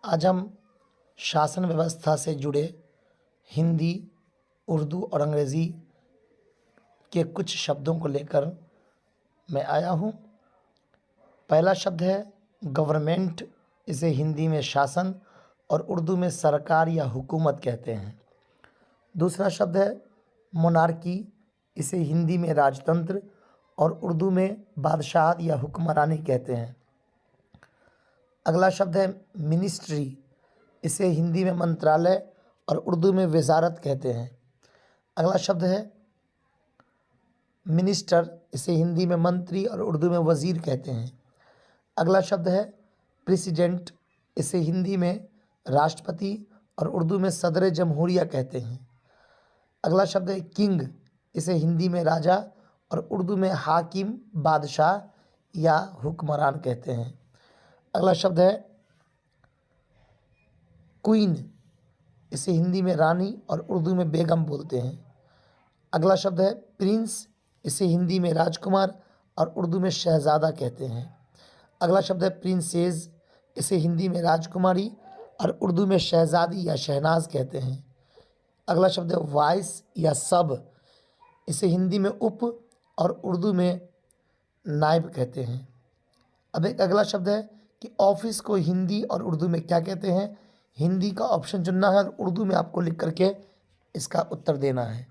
आज हम शासन व्यवस्था से जुड़े हिंदी, उर्दू और अंग्रेज़ी के कुछ शब्दों को लेकर मैं आया हूँ। पहला शब्द है गवर्नमेंट, इसे हिंदी में शासन और उर्दू में सरकार या हुकूमत कहते हैं। दूसरा शब्द है मोनार्की, इसे हिंदी में राजतंत्र और उर्दू में बादशाहत या हुक्मरानी कहते हैं। अगला शब्द है मिनिस्ट्री, इसे हिंदी में मंत्रालय और उर्दू में वजारत कहते हैं। अगला शब्द है मिनिस्टर, इसे हिंदी में मंत्री और उर्दू में वज़ीर कहते हैं। अगला शब्द है प्रेसिडेंट, इसे हिंदी में राष्ट्रपति और उर्दू में सदर जमहूरिया कहते हैं। अगला शब्द है किंग, इसे हिंदी में राजा और उर्दू में हाकिम, बादशाह या हुक्मरान कहते हैं। अगला शब्द है क्वीन, इसे हिंदी में रानी और उर्दू में बेगम बोलते हैं। अगला शब्द है प्रिंस, इसे हिंदी में राजकुमार और उर्दू में शहज़ादा कहते हैं। अगला शब्द है प्रिंसेस, इसे हिंदी में राजकुमारी और उर्दू में शहज़ादी या शहनाज कहते हैं। अगला शब्द है वाइस या सब, इसे हिंदी में उप और उर्दू में नायब कहते हैं। अब एक अगला शब्द है कि ऑफिस को हिंदी और उर्दू में क्या कहते हैं। हिंदी का ऑप्शन चुनना है और उर्दू में आपको लिख करके इसका उत्तर देना है।